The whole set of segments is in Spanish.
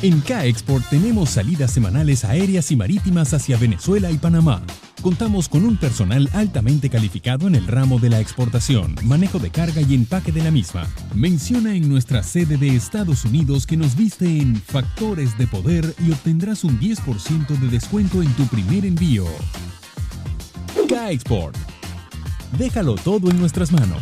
En K-Export tenemos salidas semanales aéreas y marítimas hacia Venezuela y Panamá. Contamos con un personal altamente calificado en el ramo de la exportación, manejo de carga y empaque de la misma. Menciona en nuestra sede de Estados Unidos que nos viste en Factores de Poder y obtendrás un 10% de descuento en tu primer envío. K-Export. Déjalo todo en nuestras manos.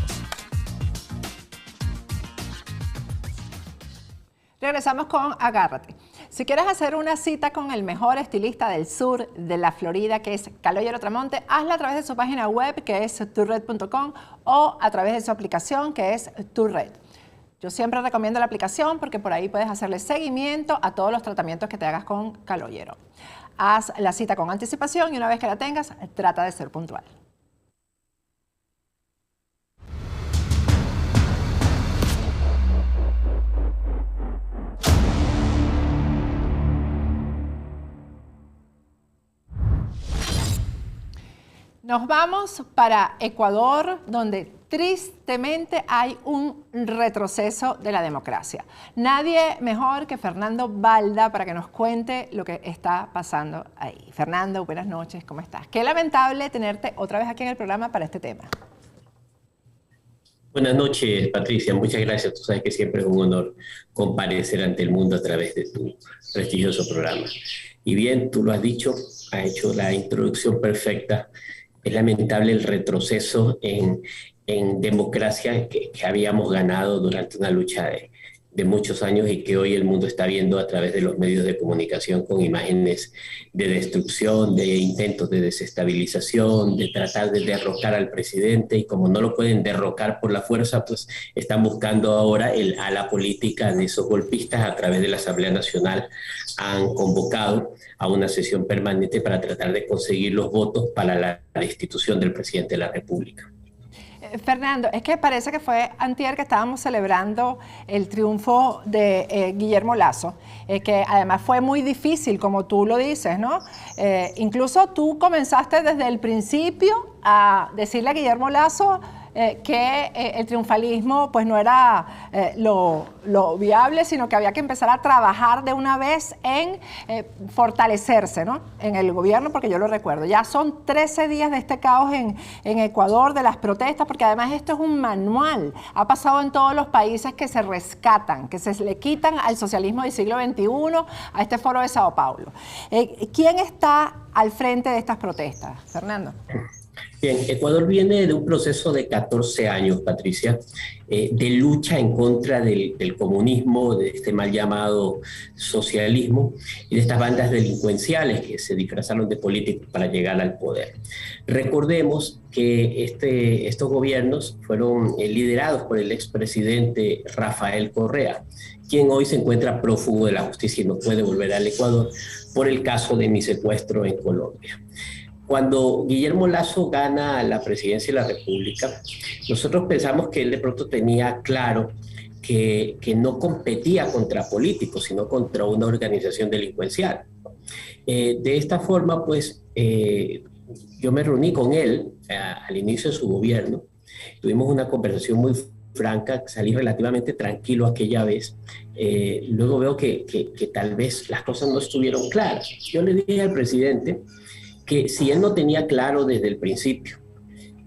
Regresamos con Agárrate. Si quieres hacer una cita con el mejor estilista del sur de la Florida, que es Calogero Tramonte, hazla a través de su página web, que es tourred.com, o a través de su aplicación, que es Tourred. Yo siempre recomiendo la aplicación porque por ahí puedes hacerle seguimiento a todos los tratamientos que te hagas con Calogero. Haz la cita con anticipación y una vez que la tengas, trata de ser puntual. Nos vamos para Ecuador, donde tristemente hay un retroceso de la democracia. Nadie mejor que Fernando Balda para que nos cuente lo que está pasando ahí. Fernando, buenas noches, ¿cómo estás? Qué lamentable tenerte otra vez aquí en el programa para este tema. Buenas noches, Patricia. Muchas gracias. Tú sabes que siempre es un honor comparecer ante el mundo a través de tu prestigioso programa. Y bien, tú lo has dicho, has hecho la introducción perfecta. Es lamentable el retroceso en democracia que habíamos ganado durante una lucha de muchos años y que hoy el mundo está viendo a través de los medios de comunicación con imágenes de destrucción, de intentos de desestabilización, de tratar de derrocar al presidente, y como no lo pueden derrocar por la fuerza, pues están buscando ahora a la política de esos golpistas. A través de la Asamblea Nacional han convocado a una sesión permanente para tratar de conseguir los votos para la destitución del presidente de la República. Fernando, es que parece que fue antier que estábamos celebrando el triunfo de Guillermo Lasso, que además fue muy difícil, como tú lo dices, ¿no? Incluso tú comenzaste desde el principio a decirle a Guillermo Lasso que el triunfalismo pues no era lo viable, sino que había que empezar a trabajar de una vez en fortalecerse, ¿no?, en el gobierno, porque yo lo recuerdo. Ya son 13 días de este caos en Ecuador, de las protestas, porque además esto es un manual. Ha pasado en todos los países que se rescatan, que se le quitan al socialismo del siglo XXI, a este foro de Sao Paulo. ¿Quién está al frente de estas protestas, Fernando? Bien, Ecuador viene de un proceso de 14 años, Patricia, de lucha en contra del comunismo, de este mal llamado socialismo y de estas bandas delincuenciales que se disfrazaron de políticos para llegar al poder. Recordemos que estos gobiernos fueron liderados por el expresidente Rafael Correa, quien hoy se encuentra prófugo de la justicia y no puede volver al Ecuador por el caso de mi secuestro en Colombia. Cuando Guillermo Lasso gana la presidencia de la República, nosotros pensamos que él de pronto tenía claro que no competía contra políticos, sino contra una organización delincuencial. De esta forma, pues, yo me reuní con él al inicio de su gobierno. Tuvimos una conversación muy franca, salí relativamente tranquilo aquella vez. Luego veo que tal vez las cosas no estuvieron claras. Yo le dije al presidente que si él no tenía claro desde el principio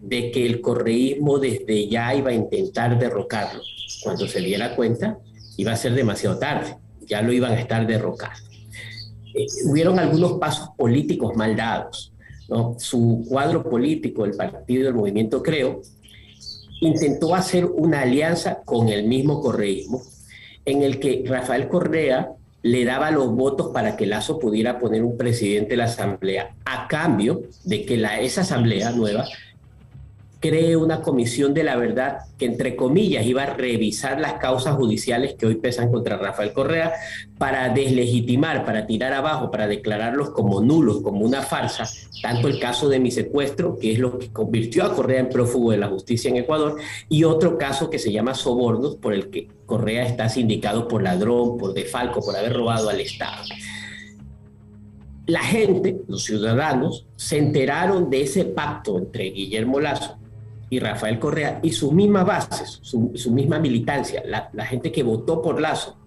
de que el correísmo desde ya iba a intentar derrocarlo, cuando se diera cuenta iba a ser demasiado tarde, ya lo iban a estar derrocando. Hubieron algunos pasos políticos mal dados, ¿no? Su cuadro político, el partido del Movimiento Creo, intentó hacer una alianza con el mismo correísmo, en el que Rafael Correa le daba los votos para que Lasso pudiera poner un presidente de la Asamblea, a cambio de que esa Asamblea nueva cree una comisión de la verdad que, entre comillas, iba a revisar las causas judiciales que hoy pesan contra Rafael Correa para deslegitimar, para tirar abajo, para declararlos como nulos, como una farsa, tanto el caso de mi secuestro, que es lo que convirtió a Correa en prófugo de la justicia en Ecuador, y otro caso que se llama sobornos, por el que Correa está sindicado por ladrón, por defalco, por haber robado al Estado. La gente, los ciudadanos, se enteraron de ese pacto entre Guillermo Lasso y Rafael Correa y sus mismas bases, su misma militancia, la gente que votó por Lasso,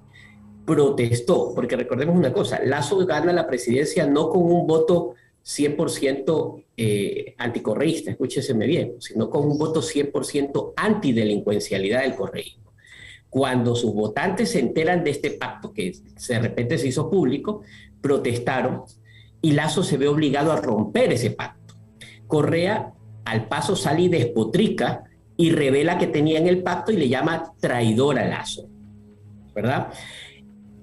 protestó, porque recordemos una cosa, Lasso gana la presidencia no con un voto 100% anticorreísta, escúcheseme bien, sino con un voto 100% antidelincuencialidad del correísmo. Cuando sus votantes se enteran de este pacto, que de repente se hizo público, protestaron y Lasso se ve obligado a romper ese pacto. Correa al paso sale y despotrica y revela que tenía en el pacto y le llama traidor a Lasso, ¿verdad?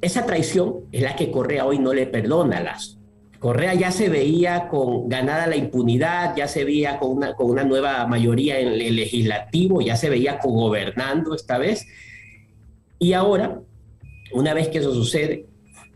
Esa traición es la que Correa hoy no le perdona a Lasso. Correa ya se veía con ganada la impunidad, ya se veía con una nueva mayoría en el legislativo, ya se veía cogobernando esta vez. Y ahora, una vez que eso sucede,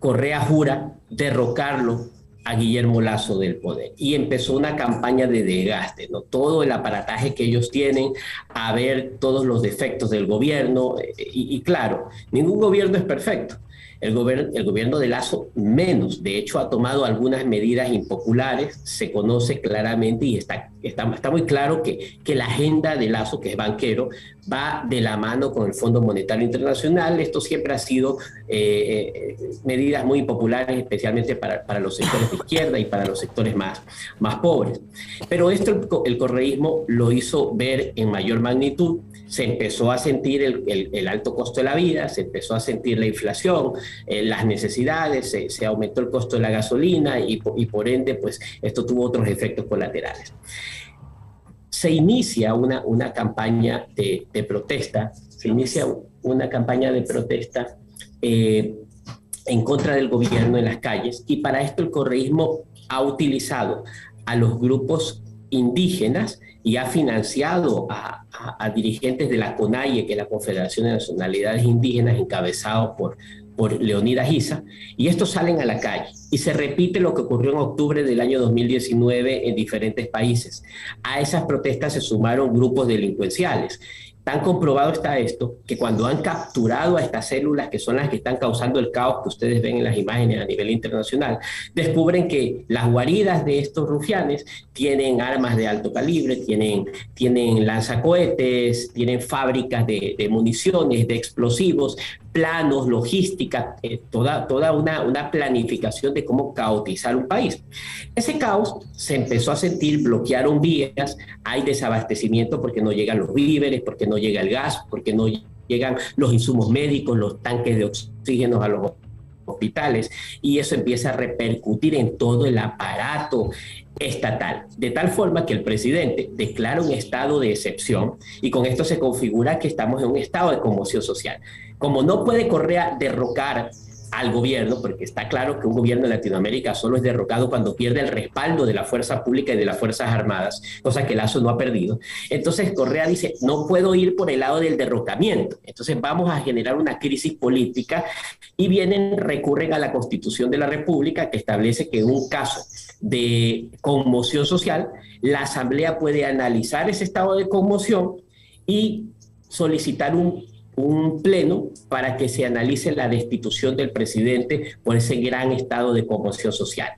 Correa jura derrocarlo a Guillermo Lasso del poder. Y empezó una campaña de desgaste, ¿no? Todo el aparataje que ellos tienen, a ver todos los defectos del gobierno. Y claro, ningún gobierno es perfecto. El gobierno de Lasso menos, de hecho ha tomado algunas medidas impopulares, se conoce claramente y está muy claro que la agenda de Lasso, que es banquero, va de la mano con el Fondo Monetario Internacional. Esto siempre ha sido medidas muy impopulares, especialmente para los sectores de izquierda y para los sectores más pobres. Pero esto el correísmo lo hizo ver en mayor magnitud. Se empezó a sentir el alto costo de la vida, se empezó a sentir la inflación, las necesidades, se aumentó el costo de la gasolina y por ende, pues esto tuvo otros efectos colaterales. Se inicia una campaña de protesta, en contra del gobierno en las calles, y para esto el correísmo ha utilizado a los grupos indígenas y ha financiado a dirigentes de la CONAIE, que es la Confederación de Nacionalidades Indígenas, encabezado por Leonidas Issa, y estos salen a la calle. Y se repite lo que ocurrió en octubre del año 2019 en diferentes países. A esas protestas se sumaron grupos delincuenciales. Tan comprobado está esto que cuando han capturado a estas células, que son las que están causando el caos que ustedes ven en las imágenes a nivel internacional, descubren que las guaridas de estos rufianes tienen armas de alto calibre, tienen lanzacohetes, tienen fábricas de municiones, de explosivos, planos, logística, toda una planificación de cómo caotizar un país. Ese caos se empezó a sentir, bloquearon vías, hay desabastecimiento porque no llegan los víveres, porque no llega el gas, porque no llegan los insumos médicos, los tanques de oxígeno a los hospitales, y eso empieza a repercutir en todo el aparato estatal, de tal forma que el presidente declara un estado de excepción y con esto se configura que estamos en un estado de conmoción social. Como no puede Correa derrocar al gobierno, porque está claro que un gobierno en Latinoamérica solo es derrocado cuando pierde el respaldo de la fuerza pública y de las Fuerzas Armadas, cosa que Lasso no ha perdido. Entonces Correa dice, no puedo ir por el lado del derrocamiento, entonces vamos a generar una crisis política y recurren a la Constitución de la República, que establece que en un caso de conmoción social, la Asamblea puede analizar ese estado de conmoción y solicitar un pleno para que se analice la destitución del presidente por ese gran estado de conmoción social.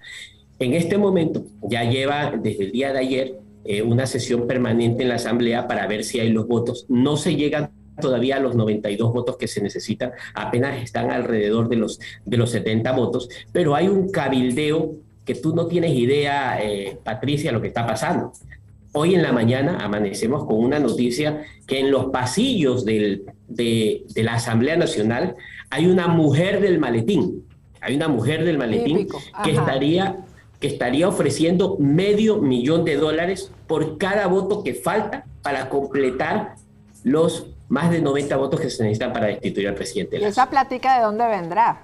En este momento ya lleva desde el día de ayer una sesión permanente en la Asamblea para ver si hay los votos. No se llegan todavía a los 92 votos que se necesitan, apenas están alrededor de los 70 votos, pero hay un cabildeo que tú no tienes idea, Patricia, lo que está pasando. Hoy en la mañana amanecemos con una noticia que en los pasillos de la Asamblea Nacional hay una mujer del maletín. Hay una mujer del maletín que estaría ofreciendo $500,000 por cada voto que falta para completar los más de 90 votos que se necesitan para destituir al presidente Lasso. ¿Y esa plática de dónde vendrá?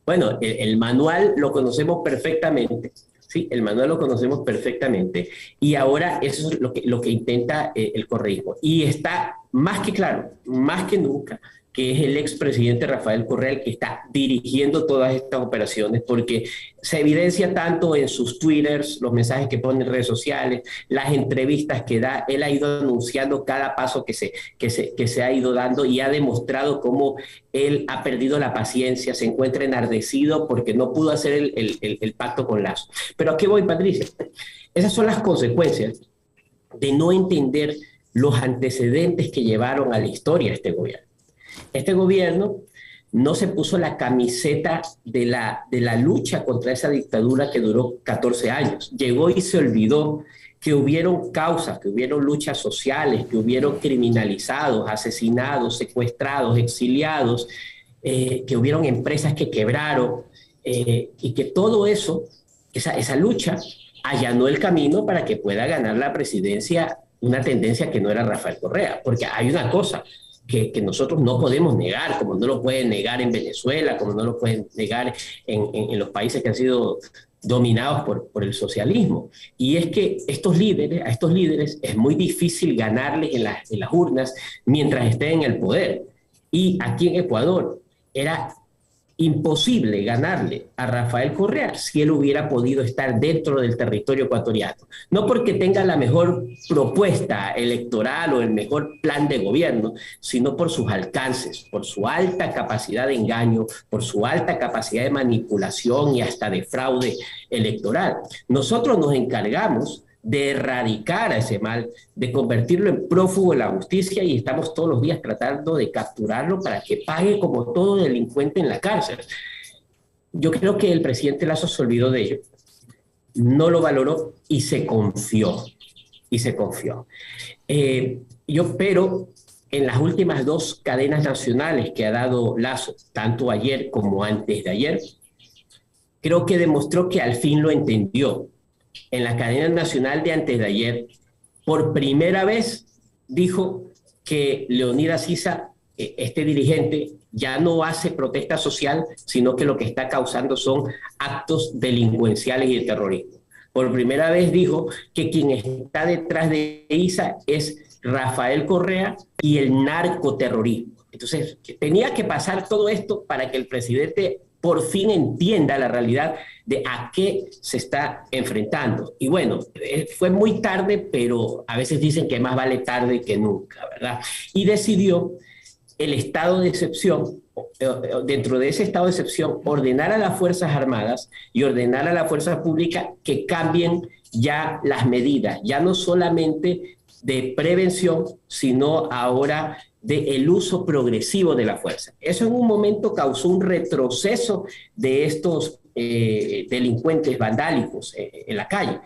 Bueno, el manual lo conocemos perfectamente. Sí, el manual lo conocemos perfectamente y ahora eso es lo que intenta el correísmo. Y está más que claro, más que nunca, que es el expresidente Rafael Correa el que está dirigiendo todas estas operaciones, porque se evidencia tanto en sus twitters, los mensajes que pone en redes sociales, las entrevistas que da. Él ha ido anunciando cada paso que se ha ido dando y ha demostrado cómo él ha perdido la paciencia, se encuentra enardecido porque no pudo hacer el pacto con Lasso. Pero ¿a qué voy, Patricia? Esas son las consecuencias de no entender los antecedentes que llevaron a la historia a este gobierno. Este gobierno no se puso la camiseta de la lucha contra esa dictadura que duró 14 años. Llegó y se olvidó que hubieron causas, que hubieron luchas sociales, que hubieron criminalizados, asesinados, secuestrados, exiliados, que hubieron empresas que quebraron, y que todo eso, esa lucha, allanó el camino para que pueda ganar la presidencia una tendencia que no era Rafael Correa. Porque hay una cosa que nosotros no podemos negar, como no lo pueden negar en Venezuela, como no lo pueden negar en los países que han sido dominados por el socialismo. Y es que a estos líderes es muy difícil ganarles en las urnas mientras estén en el poder. Y aquí en Ecuador era imposible ganarle a Rafael Correa si él hubiera podido estar dentro del territorio ecuatoriano. No porque tenga la mejor propuesta electoral o el mejor plan de gobierno, sino por sus alcances, por su alta capacidad de engaño, por su alta capacidad de manipulación y hasta de fraude electoral. Nosotros nos encargamos de erradicar a ese mal, de convertirlo en prófugo de la justicia, y estamos todos los días tratando de capturarlo para que pague como todo delincuente en la cárcel. Yo creo que el presidente Lasso se olvidó de ello, no lo valoró y se confió. Pero en las últimas 2 cadenas nacionales que ha dado Lasso, tanto ayer como antes de ayer, creo que demostró que al fin lo entendió. En la cadena nacional de antes de ayer, por primera vez dijo que Leonidas Sisa, este dirigente, ya no hace protesta social, sino que lo que está causando son actos delincuenciales y de terrorismo. Por primera vez dijo que quien está detrás de Isa es Rafael Correa y el narcoterrorismo. Entonces, tenía que pasar todo esto para que el presidente por fin entienda la realidad de a qué se está enfrentando. Y bueno, fue muy tarde, pero a veces dicen que más vale tarde que nunca, ¿verdad? Y decidió el estado de excepción, dentro de ese estado de excepción, ordenar a las Fuerzas Armadas y ordenar a la Fuerza Pública que cambien ya las medidas, ya no solamente de prevención, sino ahora del uso progresivo de la fuerza. Eso en un momento causó un retroceso de estos delincuentes vandálicos en la calle,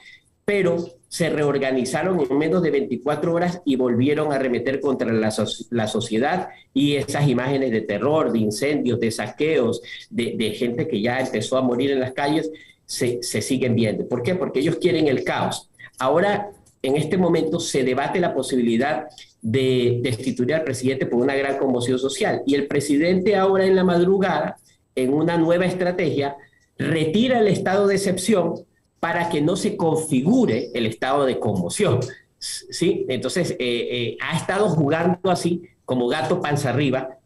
pero se reorganizaron en menos de 24 horas y volvieron a arremeter contra la sociedad, y esas imágenes de terror, de incendios, de saqueos, de gente que ya empezó a morir en las calles, se siguen viendo. ¿Por qué? Porque ellos quieren el caos. Ahora, en este momento, se debate la posibilidad de destituir al presidente por una gran conmoción social. Y el presidente ahora en la madrugada, en una nueva estrategia, retira el estado de excepción para que no se configure el estado de conmoción, ¿sí? Entonces, ha estado jugando así, como gato panza arriba,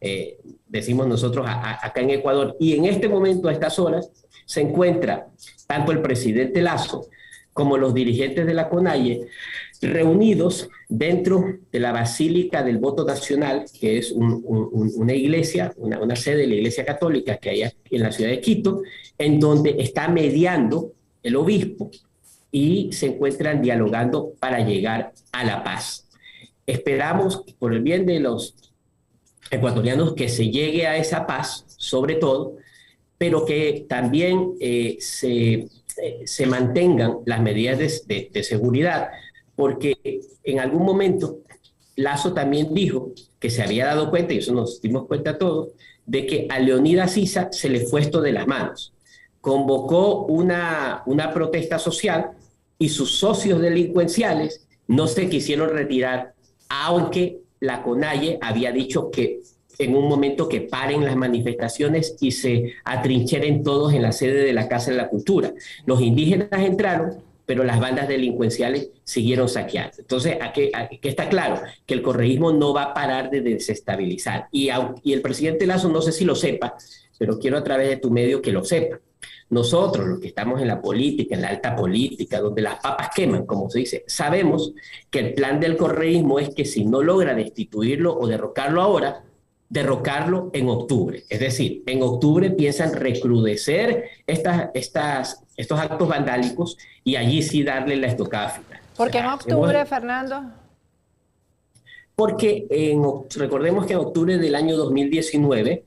decimos nosotros acá en Ecuador. Y en este momento, a estas horas, se encuentra tanto el presidente Lasso como los dirigentes de la CONAIE reunidos dentro de la Basílica del Voto Nacional, que es una iglesia, una sede de la Iglesia Católica que hay aquí en la ciudad de Quito, en donde está mediando el obispo y se encuentran dialogando para llegar a la paz. Esperamos, por el bien de los ecuatorianos, que se llegue a esa paz, sobre todo, pero que también se mantengan las medidas de seguridad, porque en algún momento Lasso también dijo que se había dado cuenta, y eso nos dimos cuenta todos, de que a Leonidas Sisa se le fue esto de las manos. Convocó una protesta social y sus socios delincuenciales no se quisieron retirar, aunque la CONAIE había dicho que en un momento que paren las manifestaciones y se atrincheren todos en la sede de la Casa de la Cultura. Los indígenas entraron, pero las bandas delincuenciales siguieron saqueando. Entonces, aquí está claro que el correísmo no va a parar de desestabilizar. Y el presidente Lasso, no sé si lo sepa, pero quiero a través de tu medio que lo sepa. Nosotros, los que estamos en la política, en la alta política, donde las papas queman, como se dice, sabemos que el plan del correísmo es que si no logra destituirlo o derrocarlo ahora, derrocarlo en octubre. Es decir, en octubre piensan recrudecer estos actos vandálicos y allí sí darle la estocada final. ¿Por qué en octubre, Fernando? Porque recordemos que en octubre del año 2019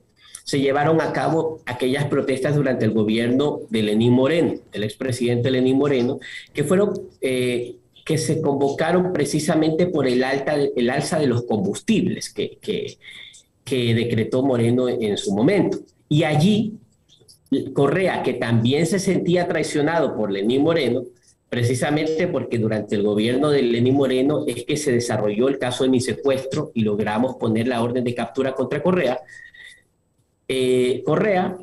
se llevaron a cabo aquellas protestas durante el gobierno de Lenín Moreno, del expresidente Lenín Moreno, que fueron... que se convocaron precisamente por el alza de los combustibles que decretó Moreno en su momento. Y allí Correa, que también se sentía traicionado por Lenín Moreno, precisamente porque durante el gobierno de Lenín Moreno es que se desarrolló el caso de mi secuestro y logramos poner la orden de captura contra Correa. Correa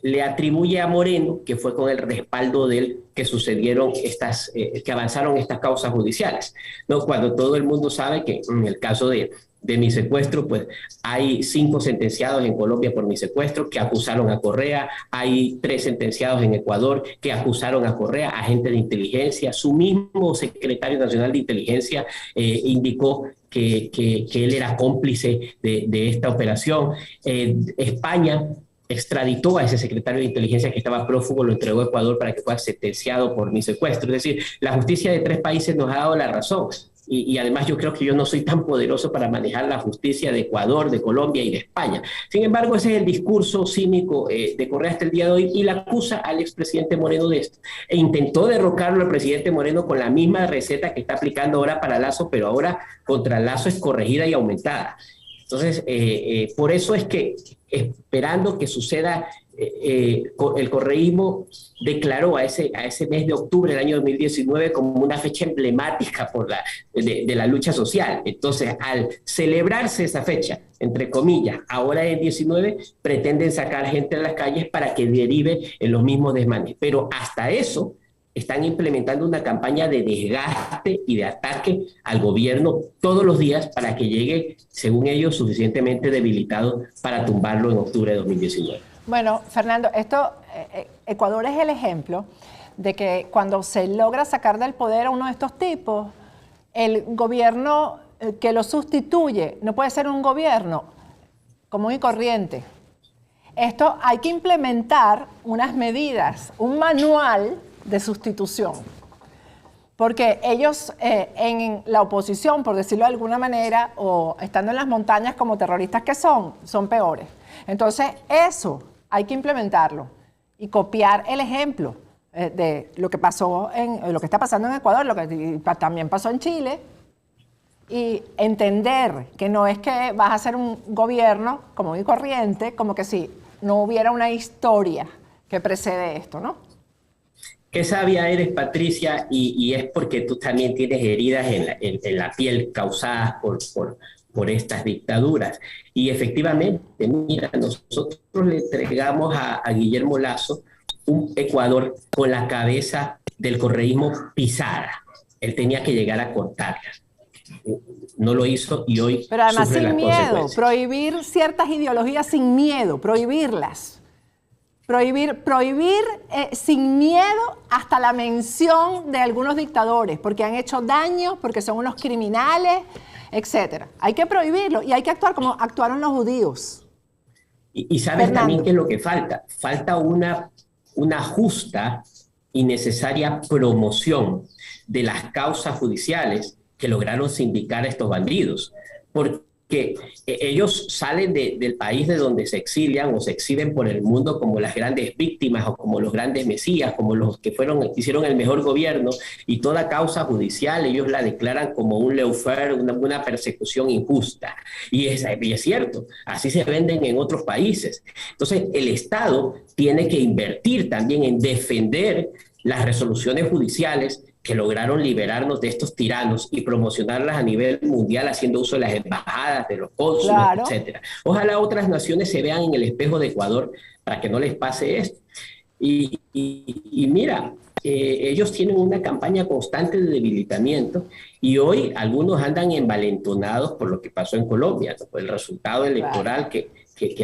le atribuye a Moreno que fue con el respaldo de él que sucedieron que avanzaron estas causas judiciales, ¿no? Cuando todo el mundo sabe que en el caso de mi secuestro, pues hay 5 sentenciados en Colombia por mi secuestro que acusaron a Correa, hay 3 sentenciados en Ecuador que acusaron a Correa, agente de inteligencia, su mismo secretario nacional de inteligencia indicó que él era cómplice de esta operación. España extraditó a ese secretario de inteligencia que estaba prófugo, lo entregó a Ecuador para que fuera sentenciado por mi secuestro. Es decir, la justicia de 3 países nos ha dado la razón. Y además yo creo que yo no soy tan poderoso para manejar la justicia de Ecuador, de Colombia y de España. Sin embargo, ese es el discurso cínico de Correa hasta el día de hoy y la acusa al expresidente Moreno de esto. E intentó derrocarlo al presidente Moreno con la misma receta que está aplicando ahora para Lazo, pero ahora contra Lazo es corregida y aumentada. Entonces, por eso es que esperando que suceda, el correísmo declaró a ese mes de octubre del año 2019 como una fecha emblemática de la lucha social. Entonces, al celebrarse esa fecha, entre comillas, ahora en 19, pretenden sacar gente a las calles para que derive en los mismos desmanes. Pero hasta eso están implementando una campaña de desgaste y de ataque al gobierno todos los días para que llegue, según ellos, suficientemente debilitado para tumbarlo en octubre de 2019. Bueno, Fernando, Ecuador es el ejemplo de que cuando se logra sacar del poder a uno de estos tipos, el gobierno que lo sustituye no puede ser un gobierno común y corriente. Esto hay que implementar unas medidas, un manual de sustitución, porque ellos en la oposición, por decirlo de alguna manera, o estando en las montañas como terroristas que son peores. Entonces eso hay que implementarlo y copiar el ejemplo de lo que pasó lo que está pasando en Ecuador, lo que también pasó en Chile, y entender que no es que vas a hacer un gobierno común y corriente, como que si no hubiera una historia que precede esto, ¿no? Qué sabia eres, Patricia, y es porque tú también tienes heridas en la piel causadas por estas dictaduras. Y efectivamente, mira, nosotros le entregamos a Guillermo Lasso un Ecuador con la cabeza del correísmo pisada. Él tenía que llegar a cortarla. No lo hizo y hoy pero además sufre sin las miedo, prohibir ciertas ideologías sin miedo, prohibirlas. Prohibir sin miedo hasta la mención de algunos dictadores, porque han hecho daño, porque son unos criminales, etc. Hay que prohibirlo y hay que actuar como actuaron los judíos. Y sabes también qué es lo que falta. Falta una justa y necesaria promoción de las causas judiciales que lograron sindicar a estos bandidos. Porque ellos salen del país de donde se exilian o se exhiben por el mundo como las grandes víctimas o como los grandes mesías, como los que hicieron el mejor gobierno, y toda causa judicial ellos la declaran como un lawfare, una persecución injusta. Y es cierto, así se venden en otros países. Entonces el Estado tiene que invertir también en defender las resoluciones judiciales que lograron liberarnos de estos tiranos y promocionarlas a nivel mundial haciendo uso de las embajadas, de los cónsules, claro, etc. Ojalá otras naciones se vean en el espejo de Ecuador para que no les pase esto. Y mira, ellos tienen una campaña constante de debilitamiento y hoy algunos andan envalentonados por lo que pasó en Colombia, ¿no? Por el resultado electoral que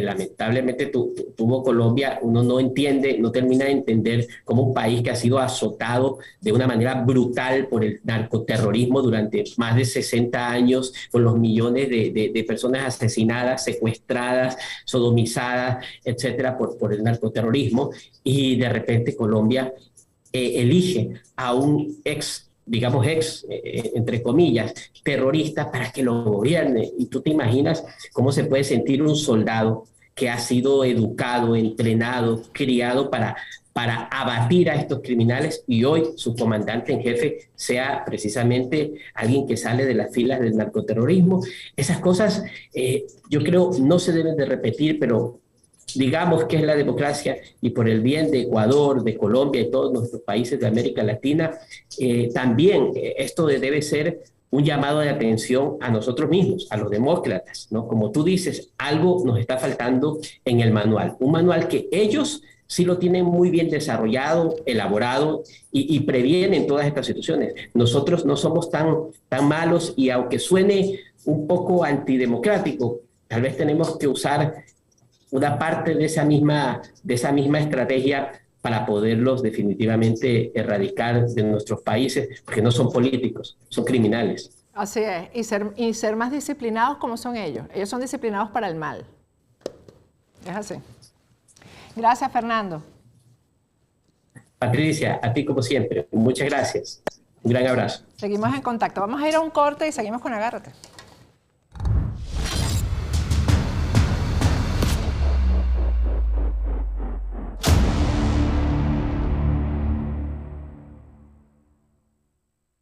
lamentablemente tuvo Colombia. Uno no termina de entender cómo un país que ha sido azotado de una manera brutal por el narcoterrorismo durante más de 60 años, con los millones de personas asesinadas, secuestradas, sodomizadas, etcétera, por el narcoterrorismo, y de repente Colombia elige a un digamos entre comillas, terrorista para que lo gobierne. Y tú te imaginas cómo se puede sentir un soldado que ha sido educado, entrenado, criado para abatir a estos criminales, y hoy su comandante en jefe sea precisamente alguien que sale de las filas del narcoterrorismo. Esas cosas yo creo no se deben de repetir, pero digamos que es la democracia, y por el bien de Ecuador, de Colombia y todos nuestros países de América Latina, también esto debe ser un llamado de atención a nosotros mismos, a los demócratas, ¿no? Como tú dices, algo nos está faltando en el manual, un manual que ellos sí lo tienen muy bien desarrollado, elaborado, y previenen todas estas situaciones. Nosotros no somos tan malos, y aunque suene un poco antidemocrático, tal vez tenemos que usar una parte de esa misma estrategia para poderlos definitivamente erradicar de nuestros países, porque no son políticos, son criminales. Así es, y ser más disciplinados como son ellos. Ellos son disciplinados para el mal. Es así. Gracias, Fernando. Patricia, a ti como siempre, muchas gracias. Un gran abrazo. Seguimos en contacto. Vamos a ir a un corte y seguimos con Agárrate.